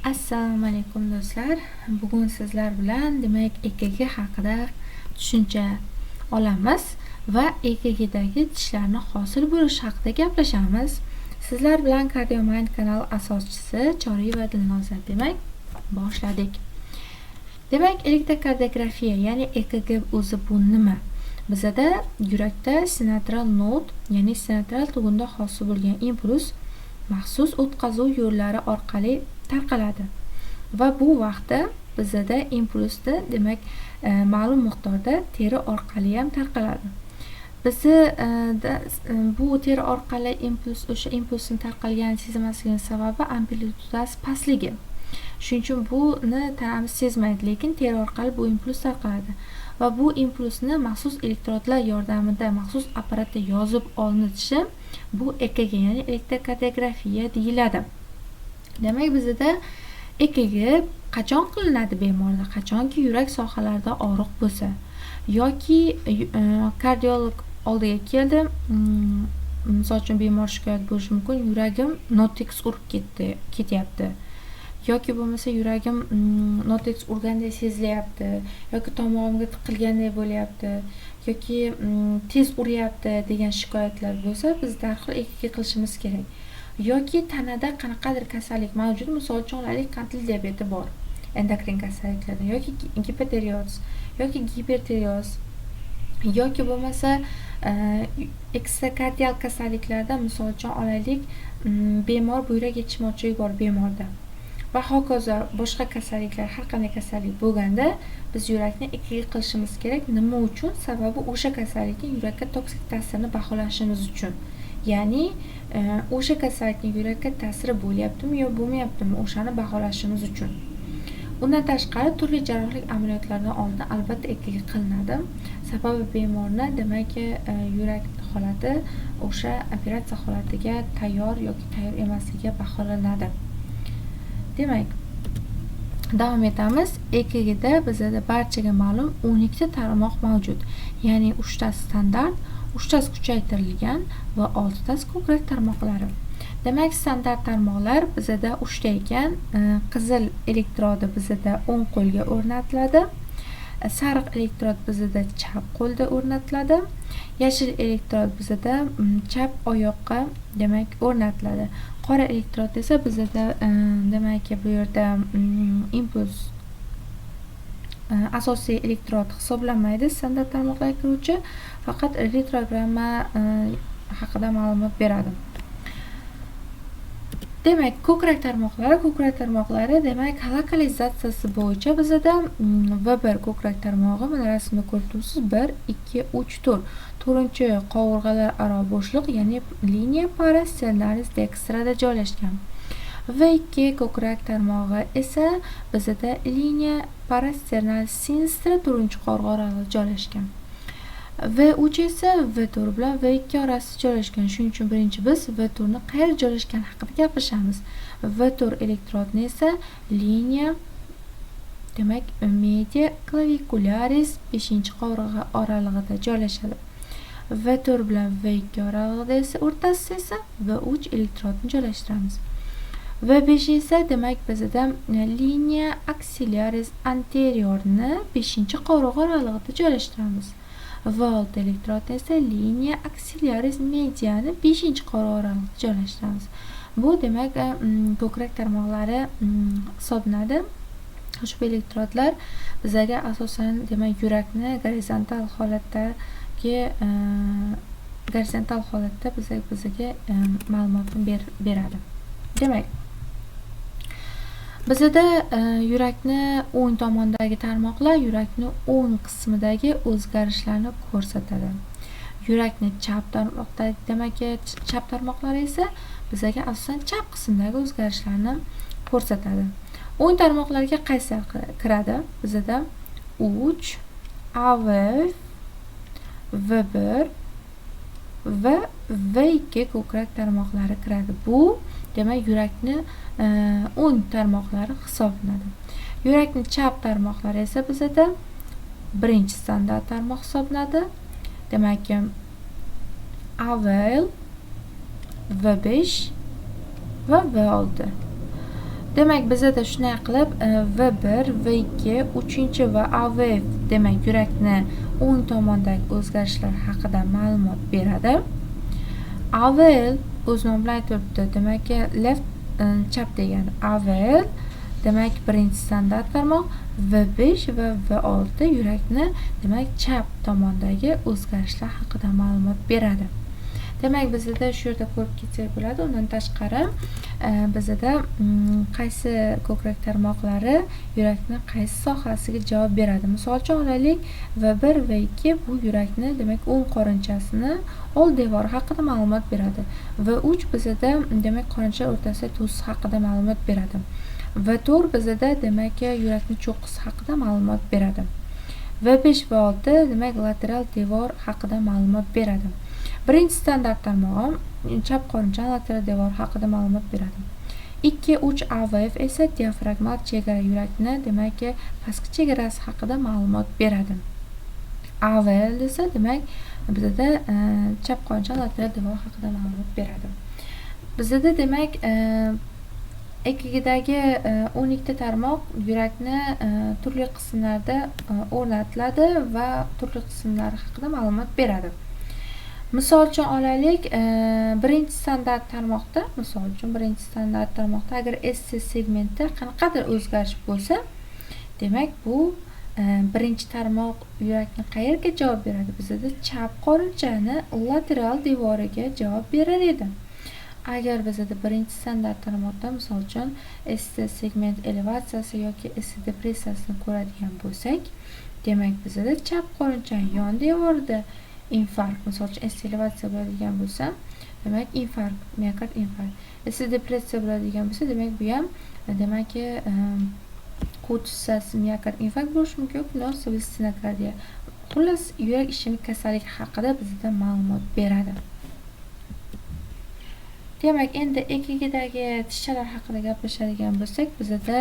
Assalomu alaykum do'stlar. Bugun sizlar bilan demak EKG haqida tushuncha olamiz va EKGdagi tishlarni hosil bo'lishi haqida gaplashamiz. Sizlar bilan KardioMind kanal asoschisi Choriy va Dilnoza. Demak, boshladik. Demak, elektrokardiografiya, ya'ni EKG o'zi bu nima? Bizda yurakda sinatral nod, ya'ni sinatral tugunda hosil bo'lgan impuls maxsus o'tkazuv yo'llari orqali tarqaladi va bu vaqtda bizda impulsda demak ma'lum miqdorda teri orqali ham tarqaladi. Bizda bu teri orqali o'sha impulsning tarqalganini sezmasligini sababi amplitudasi pastligi. Shuning uchun buni tanamiz sezmaydi, lekin teri orqali bu impuls tarqaladi va bu impulsni maxsus elektrodlar yordamida maxsus apparatda yozib olinishi bu EKG, ya'ni elektrokardiografiya deyiladi. Demak, bizda EKG qachon qilinadi bemorda? Qachonki yurak sohalarida og'riq bo'lsa yoki kardiolog oldiga keldi, misol uchun bemor shikoyat bo'lishi mumkin, yuragim notex urib ketyapti yoki bo'lmasa yuragim notex urgandek sezilyapti yoki tomog'imga tiqilgandek bo'lyapti yoki tez uryapti degan shikoyatlar bo'lsa, biz darhol EKG qilishimiz kerak. Yoki tanada qanaqadir kasallik mavjud, misol uchun olaylik, qandli diabeti bor, endokrin kasalliklar yoki gipotireoz yoki gipertireoz yoki bo'lmasa ekstrakardial kasalliklarda, misol uchun olaylik, bemor buyrak yetishmovchiligi bor bemorda va hokazo boshqa kasalliklar, har qanday kasallik bo'lganda biz yurakni EKG qilishimiz kerak. Nima uchun? Sababi o'sha kasallikning yurakka toksik ta'sirini baholashimiz uchun. Ya'ni o'sha kasallikning yurakka ta'siri bo'lyaptimi yo bo'lmayaptimi, o'shani baholashimiz uchun. Undan tashqari turli jarrohlik amaliyotlardan oldin albatta EKG qilinadi. Sababi bemorni demak yurak holati o'sha operatsiya holatiga tayyor yoki tayyor emasligiga baholanadi. Demak, davom etamiz. EKGda bizda barchaga ma'lum 12 ta tarmoq mavjud. Ya'ni 3 ta standart, 3 tasi kuchaytirilgan va 6 tasi ko'krak tarmoqlari. Demak, standart tarmoqlar bizda 3 ta ekan. Qizil elektrodi bizda o'ng qo'lga o'rnatiladi. Sariq elektrod bizda chap qo'lda o'rnatiladi. Yashil elektrod bizda chap oyoqqa demak o'rnatiladi. Qora elektrod esa bizda demak bu yerda impuls asosiy elektrod hisoblanmaydi. Standart tarmoqlarga kiruvchi faqat retrogramma haqida ma'lumot beradi. Demak, ko'krak tarmoqlari demak lokalizatsiyasi bo'yicha bizda V1 ko'krak tarmog'i, mana rasmda ko'rib turibsiz, 1, 2, 3, 4. To'rtinchi qovurg'alar aro bo'shliq, ya'ni liniya parasternalis dextrada joylashgan. V2 ko'krak tarmog'i esa bizda liniya parasternalis sinistra 4-qovurg'a oralida joylashgan. V3 esa V4 bilan V2 orasida joylashgan. Shuning uchun birinchi biz V4 ni qayerda joylashgani haqida gaplashamiz. V4 elektrodni esa liniya demak media clavicularis 5-qovurg'a oralig'ida joylashadi. V4 bilan V2 oralig'ida esa o'rtasida esa V3 elektrodni joylashtiramiz. V5 esa demak bizda liniya axillaris anteriorni 5-qovurg'a oralig'ida joylashtiramiz. V6 elektrodni esa liniya axillaris mediani 5-qovurg'a oralig'ida joylashtiramiz. Bu demak ko'krak tarmoqlari hisoblanadi. Ushbu elektrodlar bizga asosan demak yurakni gorizontal holatda bizga ma'lumotni beradi. Demak, bizda yurakni o'ng tomondagi tarmoqlar yurakni o'ng qismidagi o'zgarishlarni ko'rsatadi. Yurakni chap tarmoqlari esa bizga asosan chap qismidagi o'zgarishlarni ko'rsatadi. O'ng tarmoqlarga qaysilar kiradi? Bizda uch, AV, V1 va V2 ko'krak tarmoqlari kiradi. Bu demak yurakni o'ng tarmoqlari hisoblanadi. Yurakni chap tarmoqlari esa bizda birinchi standart tarmoq hisoblanadi. Demak, AV, V5 va V6. Demak, bizda shunday qilib V1, V2, 3 va AVF demak yurakni o'ng tomondagi o'zgarishlar haqida ma'lumot beradi. AVL o'z nomi bilan aytib turibdi. Demak, left chap degani AVL demak birinchi standart tarmoq, V5 va V6 yurakni demak chap tomondagi o'zgarishlar haqida ma'lumot beradi. Demak, bizda shu yerda ko'rib ketsak bo'ladi. Undan tashqari bizda qaysi ko'krak tarmoqlari yurakni qaysi sohasiga javob beradi. Misol uchun olaylik, V1, V2 bu yurakni demak o'ng qorinchasini old devori haqida ma'lumot beradi. V3 bizda demak qorincha o'rtasidagi to'siq haqida ma'lumot beradi. V4 bizda demak yurakni cho'qqisi haqida ma'lumot beradi. V5 va 6 demak lateral devor haqida ma'lumot beradi. Birinchi standart tarmog'i chap qorincha lateral devor haqida ma'lumot beradi. 2-3 AVF esa diafragmal chegara yurakni demak pastki chegarasi haqida ma'lumot beradi. AVL esa demak bizda chap qorincha lateral devor haqida ma'lumot beradi. Bizda demak EKGdagi 12 tarmoq yurakni turli qismlarda o'rnatiladi va turli qismlari haqida ma'lumot beradi. Misol uchun olaylik, birinchi standart tarmoqda, agar SC segmentda qanaqadir o'zgarish bo'lsa, demak bu birinchi tarmoq yurakni qayerga javob beradi? Bizda chap qorinchani lateral devoriga javob berar edi. Agar bizda birinchi standart tarmoqda misol uchun SC segment elevatsiyasi yoki SC depressiyasini ko'radigan bo'lsak, demak bizda chap qorinchaning yon devorida infarkt, misol uchun SC elevatsiya bo'ladigan bo'lsa, demak infarkt, miokard infarkt. SC depressiya bo'ladigan bo'lsa, demak bu ham demak qutus miokard infarkt bo'lishi mumkin, yoki stenokardiya. Xullas, yurak ishemik kasalligi haqida bizda ma'lumot beradi. Demak, endi EKGdagi tishchalar haqida gaplashadigan bo'lsak, bizda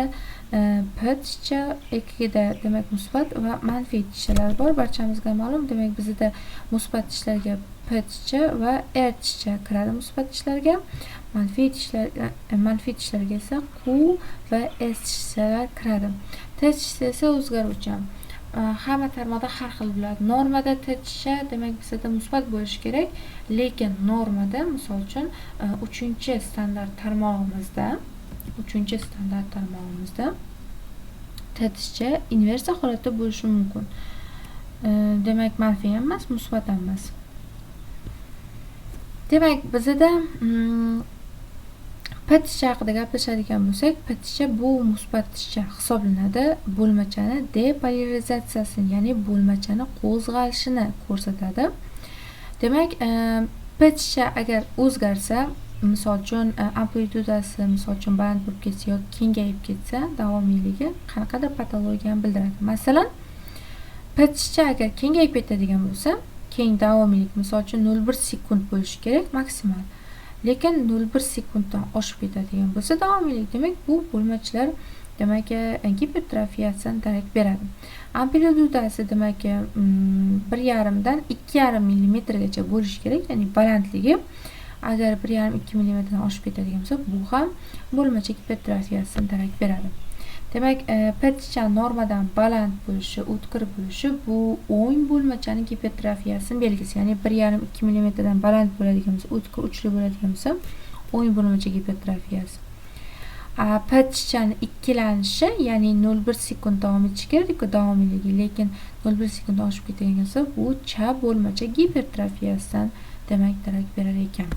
P tishcha, EKGda demak musbat va manfiy tishchalar bor. Barchamizga ma'lum, demak bizda musbat tishlarga P tishcha va R tishcha kiradi musbat tishlarga. Manfiy tishlarga esa Q va S tishchalar kiradi. T tishcha esa o'zgaruvchan. Hamma tarmoqda har xil bo'ladi. Normada T tishcha demak bizda musbat bo'lishi kerak, lekin normada misol uchun 3-standart tarmog'imizda T tishcha inversiya holatda bo'lishi mumkin. Demak manfiy ham emas, musbat ham emas. Demak bizda P tishcha haqida gaplashadigan bo'lsak, P tishcha bu musbat tishcha hisoblanadi. Bo'lmachani depolarizatsiyasini, ya'ni bo'lmachani qo'zg'alishini ko'rsatadi. Demak, P tishcha agar o'zgarsa, misol uchun amplitudasi misol uchun baland bo'lib ketsa yoki kengayib ketsa, davomiyligi qanaqadir patologiyani bildiradi. Masalan, P tishcha agar kengayib ketadigan bo'lsa, keng davomiylik misol uchun 0,1 sekund bo'lishi kerak maksimal. Lekin 0,1 sekunddan oshib ketadigan bo'lsa davomiylik, demak bu bo'lmachilar demak gipertrofiyasidan darak beradi. Amplitudasi demak 1,5 dan 2,5 mm gacha bo'lishi kerak, ya'ni balandligi agar 1,5-2 mm dan oshib ketadigan bo'lsa, bu ham bo'lmacha gipertrofiyasidan darak beradi. Demak, P tishcha normadan baland bo'lishi, o'tkir bo'lishi bu o'ng bo'lmachani gipertrofiyasining belgisi, ya'ni 1,5-2 mm dan baland bo'ladigan bo'lsa, o'tkir uchli bo'ladigan bo'lsa, o'ng bo'lmacha gipertrofiyasi. P tishchani ikkilanishi, ya'ni 0,1 sekund davom etishi kerak, davomiyligi, lekin 0,1 sekund oshib ketadigan bo'lsa, bu chap bo'lmacha gipertrofiyasidan demak darak berar ekan.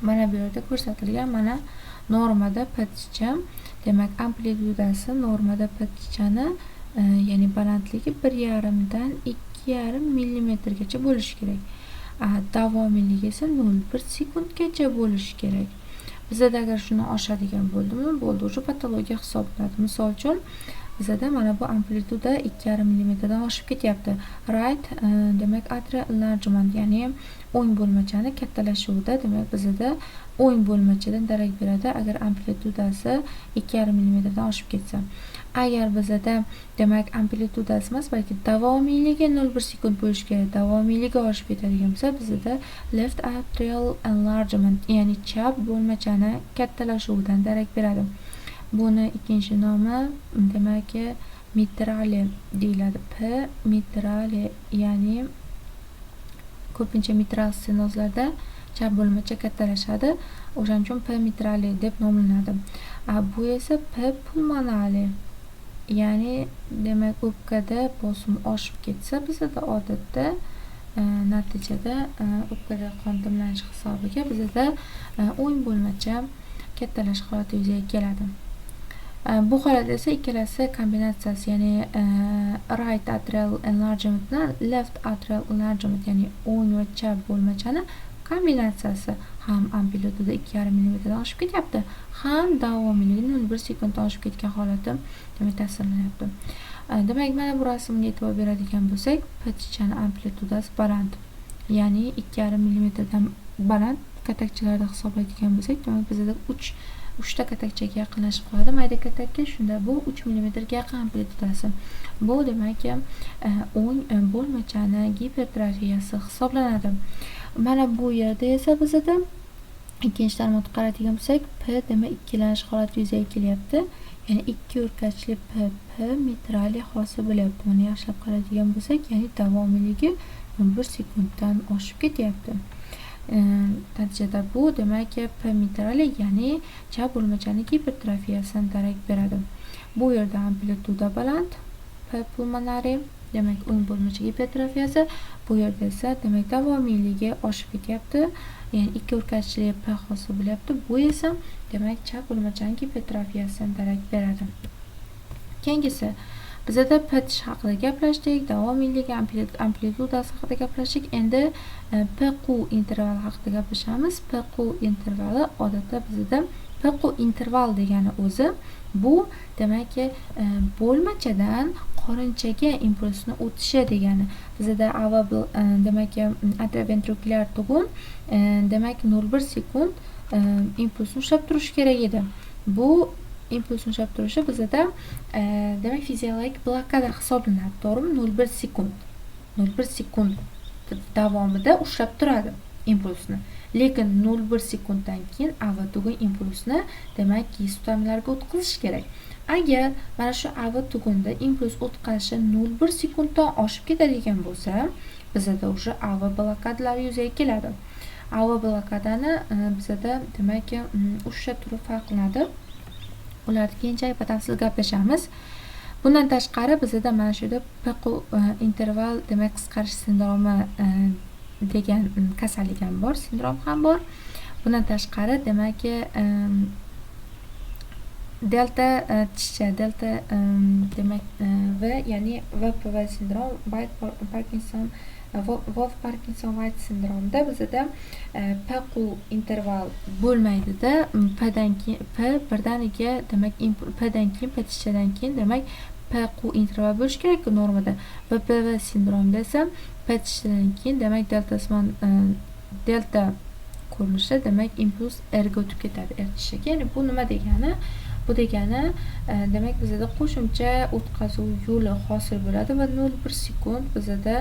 Mana bu yerda ko'rsatilgan, mana normada P tishcha, demak amplitudasi normada P tishchani ya'ni balandligi 1,5 dan 2,5 mm gacha bo'lishi kerak. Davomiyligi esa 0,1 sekundgacha bo'lishi kerak. Bizda agar shuni oshadigan bo'ldimi, bo'ldi, o'sha patologiya hisoblanadi. Misol uchun bizda mana bu amplituda 2,5 mm dan oshib ketyapti. Right demak atrial enlargement, ya'ni o'ng bo'lmachani kattalashuvida, demak bizda o'ng bo'lmachadan darak beradi agar amplitudasi 2,5 mm dan oshib ketsa. Agar bizda demak amplitudasi emas, balki davomiyligi 0,1 sekund bo'lishi kerak, davomiyligi oshib ketadigan bo'lsa, bizda left atrial enlargement, ya'ni chap bo'lmachani kattalashuvidan darak beradi. Buni ikkinchi nomi demak mitrali deyiladi. P mitrali, ya'ni ko'pincha mitral stenozlarda chap bo'lmacha kattalashadi. O'shaning uchun P mitrali deb nomlanadi. Bu esa P pulmonali, ya'ni demak o'pkada bosim oshib ketsa, bizda odatda natijada o'pkada qon to'planishi hisobiga bizda o'ng bo'lmacha kattalash holati yuzaga keladi. Bu holat esa ikkalasi kombinatsiyasi, ya'ni right atrial enlargement bilan left atrial enlargement, ya'ni o'ng va chap bo'lmachani kombinatsiyasi ham amplituda 2,5 mm dan oshib ketyapti, ham davomiyligi 0,1 sekunddan oshib ketgan holati demak tasvirlanyapti. Demak, mana bu rasmga e'tibor beradigan bo'lsak, ptchani amplitudasi baland, ya'ni 2,5 mm dan baland katakchalarda hisoblaydigan bo'lsak, demak bizda 3 ta katakchaga yaqinlashib qoladi. Mayda katakka shunda bu 3 mm ga yaqin amplitudasi. Bu demak o'ng bo'lmachani gipertrofiyasi hisoblanadi. Mana bu yerda esa bizda ikkinchi tarmoqni qaraydigan bo'lsak, P demak ikkilanish holati yuzaga kelyapti. Ya'ni ikki o'rkachli P mitrali hosil bo'lyapti. Buni yaxshilab qaraydigan bo'lsak, ya'ni davomiyligi 1 sekunddan oshib ketyapti. Natijada bu demak P mitrali, ya'ni chap bo'lmachani gipertrofiyasidan darak beradi. Bu yerda amplituda baland, P pulmonari, demak o'ng bo'lmacha gipertrofiyasi, bu yerda esa demak davomiyligi oshib ketyapti, ya'ni ikki o'rkachli P hosil bo'lyapti. Bu esa demak chap bo'lmachani gipertrofiyasidan darak beradi. Keyingisi bizda PTsh haqida gaplashdik, davomiyligi, amplitudasi haqida gaplashdik. Endi PQ intervali haqida gaplashamiz. PQ intervali odatda bizda PQ interval degani o'zi bu demak bo'lmachadan qorinchaga impulsni o'tishi degani. Bizda avval demak atrioventrikulyar tugun demak 0,1 sekund impulsni ushlab turishi kerak edi. Bu impulsni ushlab turishi bizda demak fiziologik blokada hisoblanadi, to'g'rimi? 0,1 sekund 0,1 sekund davomida ushlab turadi impulsni. Lekin 0,1 sekunddan keyin avval tugun impulsni demak sutamlarga o'tkazish kerak. Agar mana shu avval tugunda impuls o'tkazishi 0,1 sekunddan oshib ketadigan bo'lsa, bizda o'sha avval blokadalar yuzaga keladi. Avval blokadani bizda demak 3 ta turi farqlanadi. Ularni keyinchalik batafsil gaplashamiz. Bundan tashqari bizda mana shu yerda PQ interval demak qisqarish sindromi degan kasallik ham bor, sindrom ham bor. Bundan tashqari demak delta tishcha, delta demak va ya'ni VPV sindrom, Parkinson, Wolff Parkinson White sindromida bizda PQ interval bo'lmaydi-da, Pdan keyin P birdaniga demak Pdan keyin P tishchadan keyin demak PQ interval bo'lishi kerak normada. VPV sindromida esa P tishchadan keyin demak delta ko'rinishda demak impuls R ga o'tib ketadi, R tishchaga. Ya'ni bu nima degani? Bu degani demak bizda qo'shimcha o'tkazuv yo'li hosil bo'ladi va 0,1 sekund bizda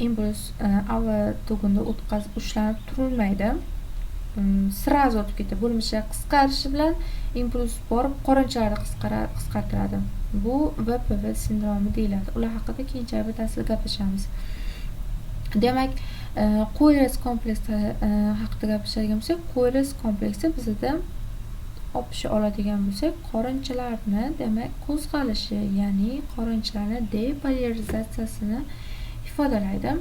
impuls avval tugunda ushlanib turilmaydi. Srazu o'tib ketadi. Bo'lmasa qisqarishi bilan impuls borib qorinchalarni qisqartiradi. Bu VPV sindromi deyiladi. Ular haqida keyinchalik batafsil gaplashamiz. Demak, Coilles kompleksi haqida gaplashadigan bo'lsak, Coilles kompleksi bizda olib oladigan bo'lsak, qorinchalarni demak qo'zg'alishi, ya'ni qorinchalarni depolarizatsiyasini ifodalaydi.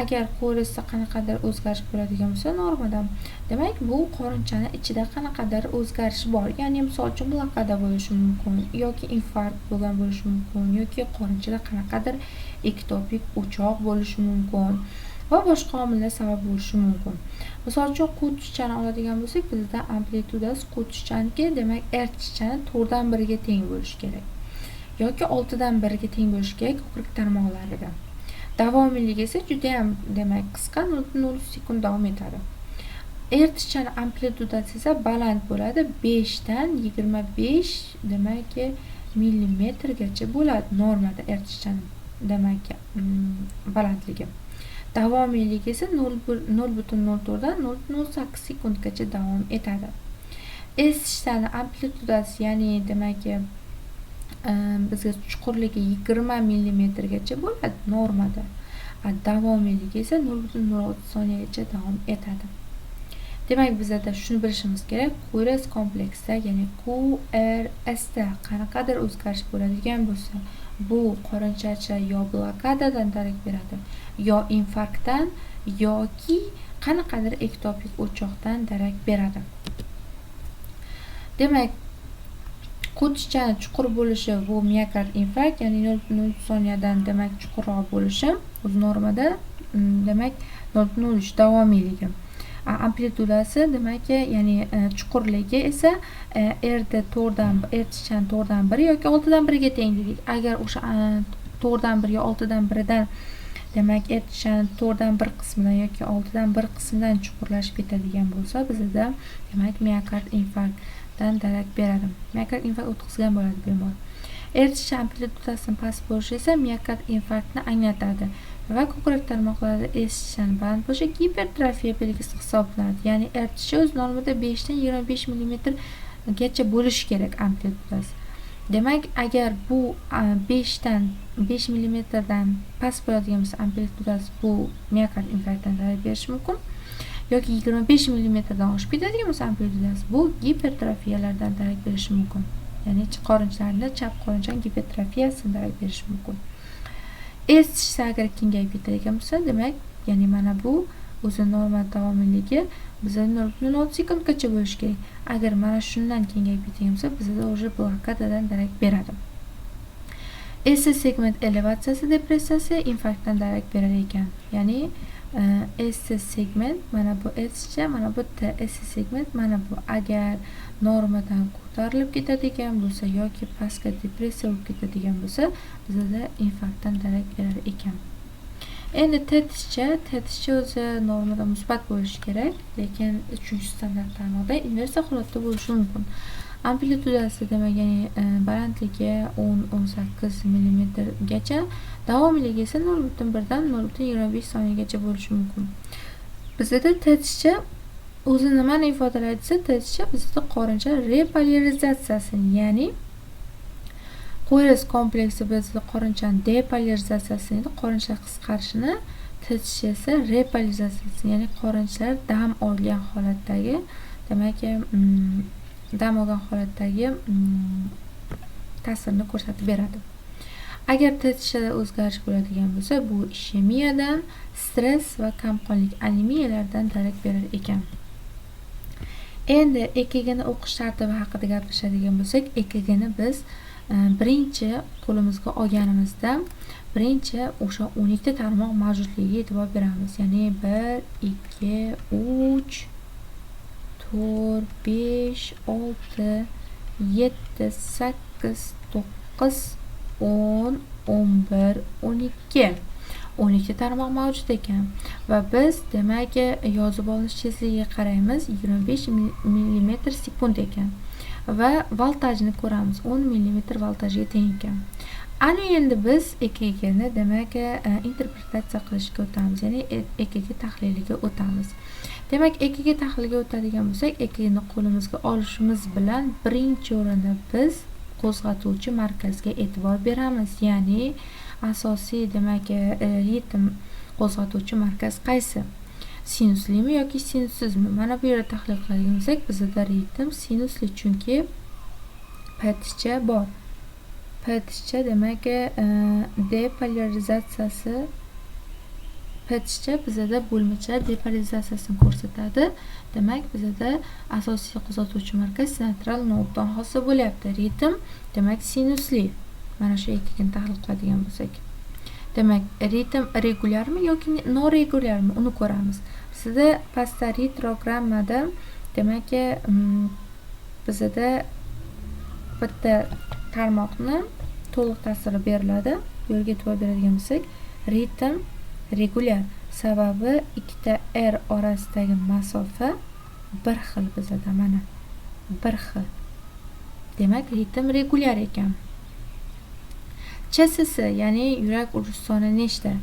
Agar Coillesda qanaqadir o'zgarish bo'ladigan bo'lsa normadan, demak bu qorinchani ichida qanaqadir o'zgarish bor. Ya'ni misol uchun blokada bo'lishi mumkin, yoki infarkt bo'lgan bo'lishi mumkin, yoki qorinchada qanaqadir ektopik o'choq bo'lishi mumkin va boshqa omillar sabab bo'lishi mumkin. Misol uchun qutishchani oladigan bo'lsak, bizda amplitudasi qutishchaniki demak R tishchani 4 dan 1 ga teng bo'lishi kerak yoki 6 dan 1 ga teng bo'lishi kerak ko'krak tarmoqlarida. Davomiyligi esa juda ham demak qisqa, 0,0 sekund davom etadi. R tishchani amplitudasi esa baland bo'ladi, 5 dan 25 demak millimetrgacha bo'ladi normada R tishchani demak balandligi. Davomiyligi esa 0,04 dan 0,08 sekundgacha davom etadi. esishlarni amplitudasi, ya'ni demak bizga chuqurligi 20 millimetrgacha bo'ladi normada. Davomiyligi esa 0.06 soniyagacha davom etadi. Demak, bizda shuni bilishimiz kerak. Queries kompleksda, ya'ni QRSda qanaqadir o'zgarish bo'ladigan bo'lsa, bu qorinchacha yo blokadadan darak beradi, yo infarktdan yoki qanaqadir ektopik o'choqdan darak beradi. Demak, qutishchani chuqur bo'lishi bu miokard infarkt, ya'ni 0.0 soniyadan demak chuqurroq bo'lishi, o'z normada demak 0.03 davomiyligi. Amplitudasi demak, ya'ni chuqurligi esa ertishchani 4dan 1 yoki 6dan 1 ga teng dedik. Agar o'sha 4dan 1 yo 6dan 1dan demak ertishchani 4dan 1 qismidan yoki 6dan 1 qismidan chuqurlashib ketadigan bo'lsa, bizda demak miokard infarktdan darak beradi. Miokard infarkt o'tkazgan bo'ladi bemor. Ertishcha amplitudasining past bo'lishi esa miokard infarktni anglatadi va ko'krak tarmoqlarida esishchani baland bo'lishi gipertrofiya belgisi hisoblanadi. Ya'ni ertishcha o'z normada 5 dan 25 mm gacha bo'lishi kerak amplitudasi. Demak, agar bu 5 mm dan past bo'ladigan bo'lsa, amplitudasi bu miokard infarktdan darak berishi mumkin. Yoki 25 mm dan oshib ketadigan bo'lsa, amplitudasi bu gipertrofiyalardan darak berishi mumkin. Ya'ni qorinchalarni chap qorinchaning gipertrofiyasidan darak berishi mumkin. Esishsa agar kengayib ketadigan bo'lsa, demak, ya'ni mana bu o'zi normal davomiyligi bizda 0.06 sekundgacha bo'lishi kerak. Agar mana shundan kengayib ketadigan bo'lsa, bizda o'sha blokadadan darak beradi. S segment elevatsiyasi depressiyasi infarktdan darak berar ekan. Ya'ni S segment mana bu esishcha, mana bu S segment mana bu. Agar normadan ko'tarilib ketadigan bo'lsa yoki pastga depressiya bo'lib ketadigan bo'lsa, bizda infarktdan darak berar ekan. Endi tetishcha o'zi normada musbat bo'lishi kerak, lekin 3-standart tarmoqda inversiya holatda bo'lishi mumkin. Amplitudasi demak, ya'ni balandligi 10-18 mm gacha, davomiyligi esa 0.1 dan 0.25 soniyagacha bo'lishi mumkin. Bizda tetishcha o'zi nimani ifodalaydi desa, tetishcha bizda qorincha repolarizatsiyasi, ya'ni queries kompleksi bizda qorinchaning depolarizatsiyasini, qorincha qisqarishini, tetishcha esa repolarizatsiyasi, ya'ni qorinchalar dam olgan holatdagi, demak, dam olgan holatdagi ta'sirini ko'rsatib beradi. Agar tetishchada o'zgarish bo'ladigan bo'lsa, bu ishemiyadan, stress va kamqonlik, anemiyalardan darak berar ekan. Endi EKGni o'qish tartibi haqida gaplashadigan bo'lsak, EKGni biz birinchi qo'limizga olganimizda birinchi o'sha 12 ta tarmoq mavjudligiga e'tibor beramiz. Ya'ni 1, 2, 3, 4, 5, 6, 7, 8, 9, 10, 11, 12. 12 tarmoq mavjud ekan va biz demak yozib olinish tezligiga qaraymiz, 25 mm sekund ekan va voltajni ko'ramiz, 10 mm voltajga teng ekan. Ana endi biz EKGni demak interpretatsiya qilishga o'tamiz, ya'ni EKG tahliliga o'tamiz. Demak, EKG tahliliga o'tadigan bo'lsak, EKGni qo'limizga olishimiz bilan birinchi o'rinda biz qo'zg'atuvchi markazga e'tibor beramiz, ya'ni asosiy demak ritm qo'zg'atuvchi markaz qaysi? Sinuslimi yoki sinussizmi? Mana bu yerda tahlil qiladigan bo'lsak, bizda ritm sinusli, chunki petishcha bor. Petishcha demak depolarizatsiyasi, petishcha bizda bo'lmachalar depolarizatsiyasini ko'rsatadi. Demak, bizda asosiy qo'zg'atuvchi markaz sentral noddan hosil bo'lyapti. Ritm demak sinusli. Mana shu EKGni tahlil qiladigan bo'lsak, demak ritm regulyarmi yoki noregulyarmi, uni ko'ramiz. Sizda pastda retrogrammada demak bizda bitta tarmoqni to'liq ta'siri beriladi. Bu yerga e'tibor beradigan bo'lsak, ritm regulyar, sababi ikkita R orasidagi masofa bir xil bizda, mana bir xil. Demak, ritm regulyar ekan. CSS, ya'ni yurak urish soni nechta?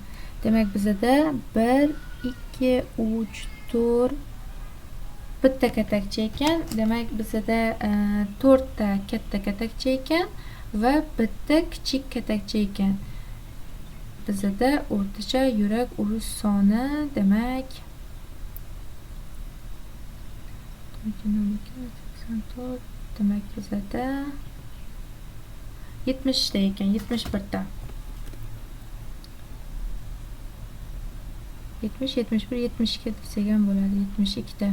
Demak, bizda 1, 2, 3, 4, bitta katakcha ekan. Demak, bizda 4 ta katta katakcha ekan va bitta kichik katakcha ekan. Bizda o'rtacha yurak urish soni demak 84, demak bizda 70 ta ekan, 71 ta. 70, 71, 72 desak ham bo'ladi. 72 ta.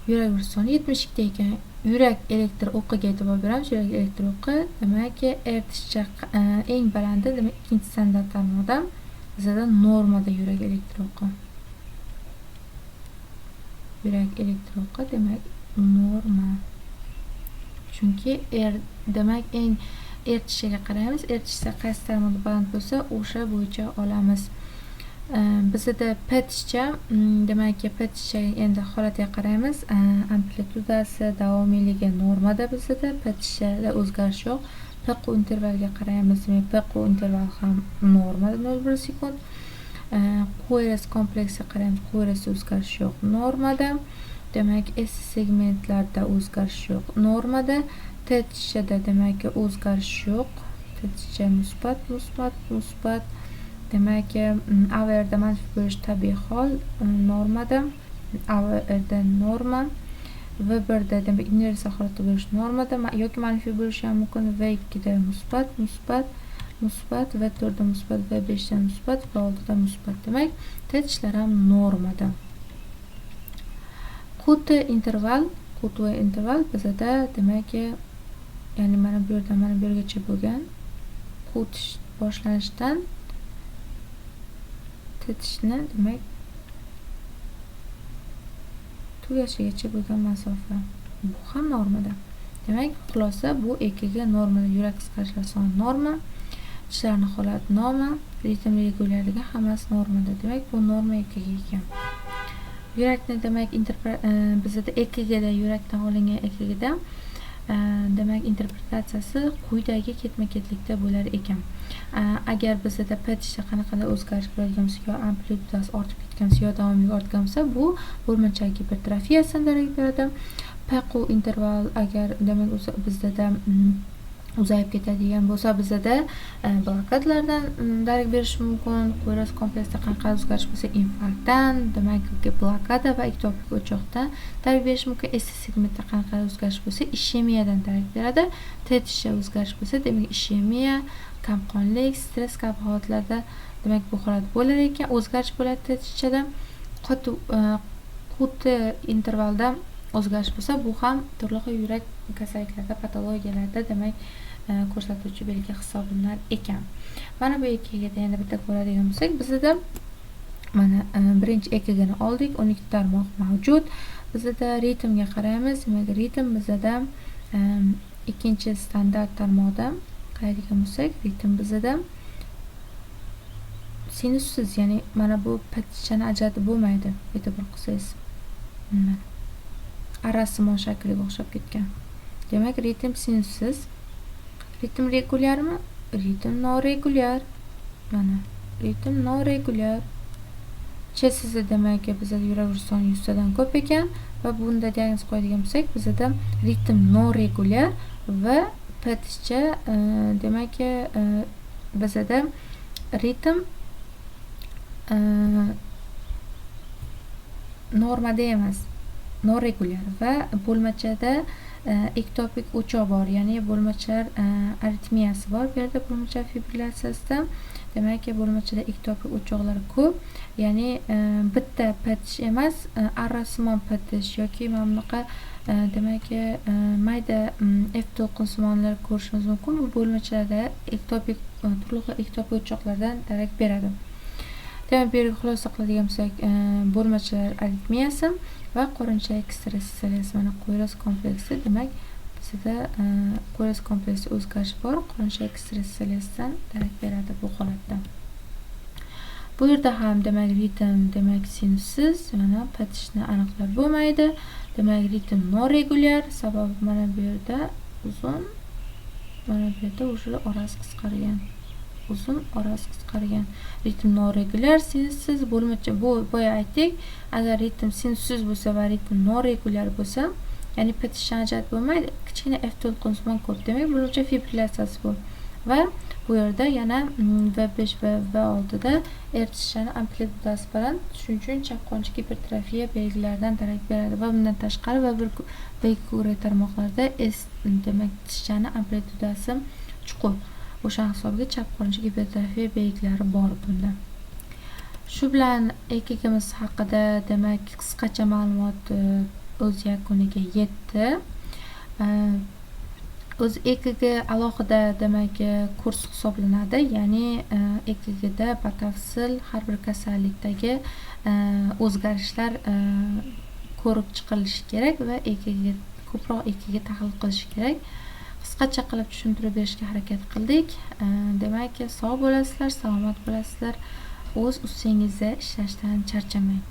Yurak urish soni 72 ta ekan. Yurak elektr o'qiga e'tibor beramiz. Yurak elektr o'qi demak ertishcha eng balandi, demak ikkinchi standart tarmoqda bizda normada yurak elektr o'qi. Yurak elektr o'qi demak norma. Chunki demak eng ertishiga qaraymiz. Ertishsa qaysi tarmoqda baland bo'lsa, o'sha bo'yicha olamiz. Bizda petishcha, demak petishcha endi holatiga qaraymiz. Amplitudasi, davomiyligi normada bizda, petishchada o'zgarish yo'q. PQ intervalga qaraymiz. Demak, PQ interval ham normada 0,1 sekund. QRS kompleksiga qaraymiz. QRS o'zgarish yo'q normada. Demak, S segmentlarda o'zgarish yo'q normada. Tetishchada demak o'zgarish yo'q. Tetishcha musbat, musbat, musbat. Demak, AVRda manfiy bo'lish tabiiy hol normada. AVRda norma. V1da demak inersiya holatda bo'lish normada yoki manfiy bo'lishi ham mumkin. V2da musbat, musbat, musbat, V4da musbat, V5da musbat, V6da musbat. Demak, tetishlar ham normada. QT interval bizda demak, ya'ni mana bu yerdan mana bu yergacha bo'lgan qutish boshlanishidan tetishni demak tugashigacha bo'lgan masofa. Bu ham normada. Demak, xulosa bu EKG normada, yurak qisqarishlari soni norma, tishlarning holati norma, ritm regularligi hammasi normada. Demak, bu norma EKG ekan. Yurakni demak bizda EKGda, yurakdan olingan EKGda demak interpretatsiyasi quyidagi ketma-ketlikda bo'lar ekan. Agar bizda petishda qanaqadir o'zgarish bo'lgan bo'lsa, yo amplitudasi ortib ketgan bo'lsa, yo davomiyligi ortgan bo'lsa, bu bo'lmacha gipertrofiyasidan darak beradi. PQ interval agar demak bizda uzayib ketadigan bo'lsa, bizda blokadlardan darak berishi mumkin. QRS kompleksida qanaqa o'zgarish bo'lsa, infarktdan, demak blokada va ektopik o'choqdan darak berishi mumkin. S segmentda qanaqa o'zgarish bo'lsa, ishemiyadan darak beradi. Tetishcha o'zgarish bo'lsa, demak ishemiya, kamqonlik, stress kabi holatlarda demak bu holat bo'lar ekan. O'zgarish bo'ladi tetishchada. QT intervalda o'zgarish bo'lsa, bu ham turli xil yurak kasalliklarda, patologiyalarda demak ko'rsatuvchi belgi hisoblanar ekan. Mana bu EKGda yana bitta ko'radigan bo'lsak, bizda mana birinchi EKGni oldik, 12 tarmoq mavjud. Bizda ritmga qaraymiz. Demak, ritm bizda ikkinchi standart tarmoqda qaraydigan bo'lsak, ritm bizda sinussiz, ya'ni mana bu petishchani ajratib bo'lmaydi. E'tibor qilsangiz. Arasimon shakliga o'xshab ketgan. Demak, ritm sinussiz. Ritm regularmi? Ritm noregulyar. Mana, ritm noregulyar. Chesiz demak, bizda yurak urish soni 100 tadan ko'p ekan va bunda diagnoz qo'yadigan bo'lsak, bizda ritm noregulyar va petishcha demak bizda ritm normada emas, noregulyar va bo'lmachada ektopik o'choq bor, ya'ni bo'lmachalar aritmiyasi bor. Bu yerda bo'lmacha fibrillatsiyasida demak bo'lmachada ektopik o'choqlar ko'p, ya'ni bitta petish emas, arrasimon petish yoki mana bunaqa demak mayda F to'lqinsimonlar ko'rishimiz mumkin. Bu bo'lmachalarda ektopik turli xil ektopik o'choqlardan darak beradi. Demak, bu yerga xulosa qiladigan bo'lsak, bo'lmachalar aritmiyasi va qo'rinchalik stress mana QRS kompleksi, demak bizda QRS kompleksi o'zgarish bor, qo'rinchalik stressdan darak beradi bu holatda. Bu yerda ham demak ritm demak sinussiz, mana petishni aniqlab bo'lmaydi. Demak, ritm noregulyar, sababi mana bu yerda uzun, mana bu yerda o'sha orasi qisqargan. uzun, orasi qisqargan. Ritm noregulyar, sinussiz bo'lmacha boya aytdik. Agar ritm sinussiz bo'lsa va ritm noregulyar bo'lsa, ya'ni petishdan ajratib bo'lmaydi. Kichkina F to'lqinsimon ko'p, demak bo'lmacha fibrillatsiyasi bu. Va bu yerda yana V5 va V6 da eritishchani amplitudasi baland, shuning uchun chap qonchi gipertrofiya belgilaridan darak beradi va bundan tashqari va ikki tarmoqlarda demak tishchani amplitudasi chuqur. O'sha hisobga chap qonchi gipertrofiya belgilari bor bunda. Shu bilan EKGimiz haqida demak qisqacha ma'lumot o'z yakuniga yetdi. O'z EKG alohida demak kurs hisoblanadi, ya'ni EKGda batafsil har bir kasallikdagi o'zgarishlar ko'rib chiqilishi kerak va ko'proq EKG tahlil qilish kerak. Qisqacha qilib tushuntirib berishga harakat qildik. Demak, sog' bo'lasizlar, salomat bo'lasizlar. O'z ustingizda ishlashdan charchamang.